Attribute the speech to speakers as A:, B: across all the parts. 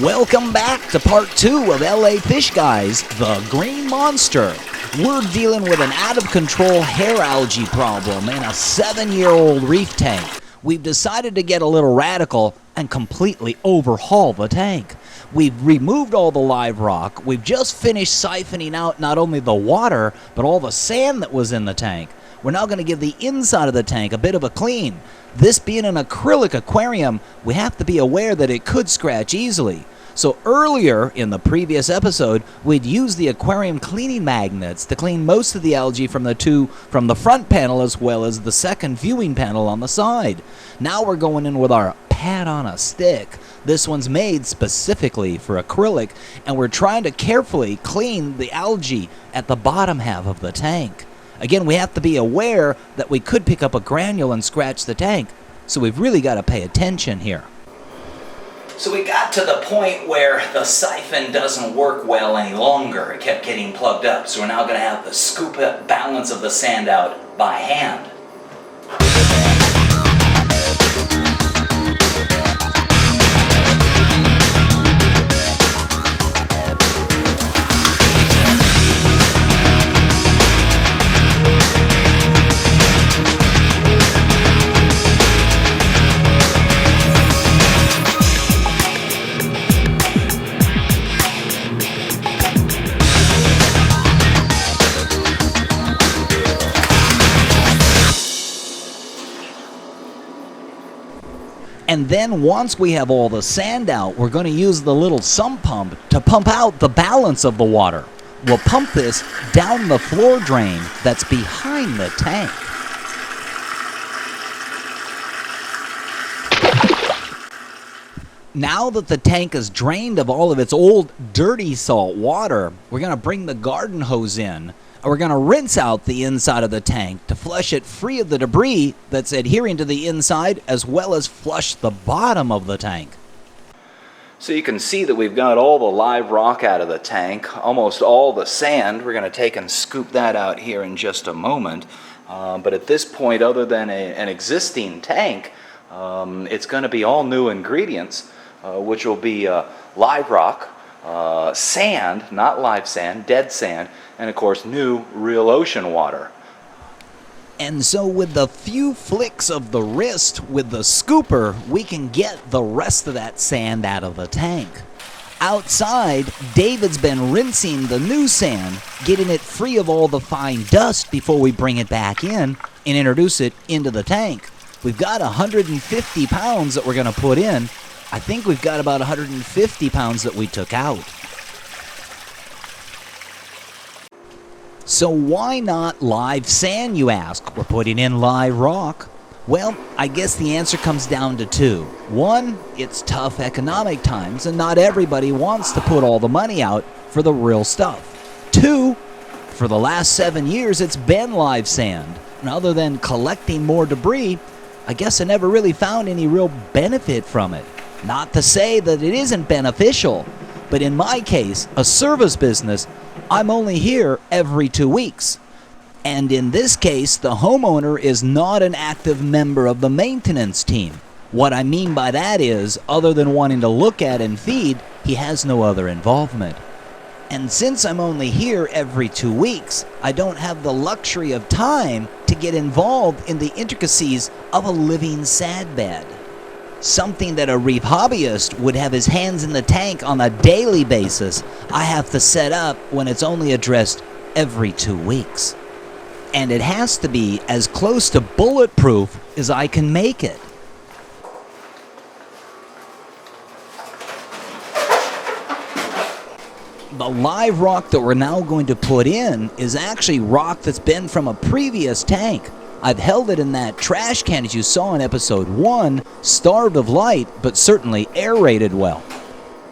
A: Welcome back to part 2 of LA Fishguys, the Green Monster. We're dealing with an out-of-control hair algae problem in a 7-year-old reef tank. We've decided to get a little radical and completely overhaul the tank. We've removed all the live rock. We've just finished siphoning out not only the water, but all the sand that was in the tank. We're now going to give the inside of the tank a bit of a clean. This being an acrylic aquarium, we have to be aware that it could scratch easily. So earlier in the previous episode, we'd used the aquarium cleaning magnets to clean most of the algae from the front panel as well as the second viewing panel on the side. Now we're going in with our pad on a stick. This one's made specifically for acrylic, and we're trying to carefully clean the algae at the bottom half of the tank. Again, we have to be aware that we could pick up a granule and scratch the tank, so we've really got to pay attention here. So we got to the point where the siphon doesn't work well any longer. It kept getting plugged up, so we're now going to have to scoop the balance of the sand out by hand. And then once we have all the sand out, we're going to use the little sump pump to pump out the balance of the water. We'll pump this down the floor drain that's behind the tank. Now that the tank is drained of all of its old dirty salt water, we're going to bring the garden hose in. We're going to rinse out the inside of the tank to flush it free of the debris that's adhering to the inside, as well as flush the bottom of the tank. So you can see that we've got all the live rock out of the tank, almost all the sand. We're going to take and scoop that out here in just a moment. But at this point, other than an existing tank, it's going to be all new ingredients, which will be live rock, sand, not live sand, dead sand, and of course new real ocean water. And so with the few flicks of the wrist with the scooper, we can get the rest of that sand out of the tank. Outside, David's been rinsing the new sand, getting it free of all the fine dust before we bring it back in and introduce it into the tank. We've got 150 pounds that we're going to put in. I think we've got about 150 pounds that we took out. So why not live sand, you ask? We're putting in live rock. Well, I guess the answer comes down to two. One, it's tough economic times, and not everybody wants to put all the money out for the real stuff. Two, for the last 7 years, it's been live sand. And other than collecting more debris, I guess I never really found any real benefit from it. Not to say that it isn't beneficial, but in my case, a service business, I'm only here every 2 weeks. And in this case, the homeowner is not an active member of the maintenance team. What I mean by that is, other than wanting to look at and feed, he has no other involvement. And since I'm only here every 2 weeks, I don't have the luxury of time to get involved in the intricacies of a living sand bed. Something that a reef hobbyist would have his hands in the tank on a daily basis, I have to set up when it's only addressed every 2 weeks. And it has to be as close to bulletproof as I can make it. The live rock that we're now going to put in is actually rock that's been from a previous tank. I've held it in that trash can as you saw in episode 1, starved of light, but certainly aerated well.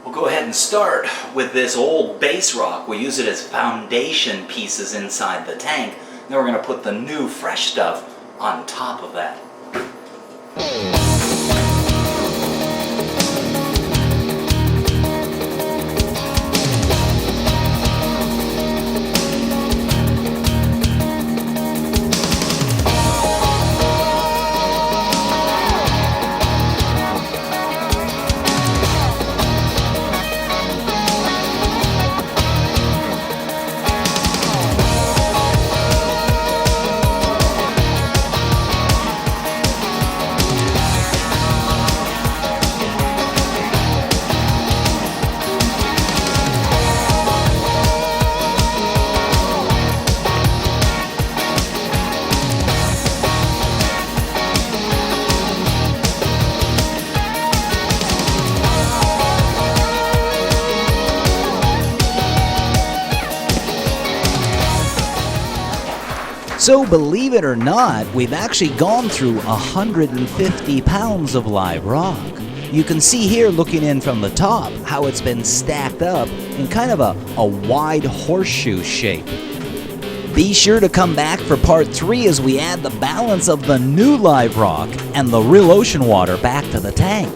A: We'll go ahead and start with this old base rock. We'll use it as foundation pieces inside the tank. Then we're going to put the new fresh stuff on top of that. So believe it or not, we've actually gone through 150 pounds of live rock. You can see here, looking in from the top, how it's been stacked up in kind of a wide horseshoe shape. Be sure to come back for part 3 as we add the balance of the new live rock and the real ocean water back to the tank.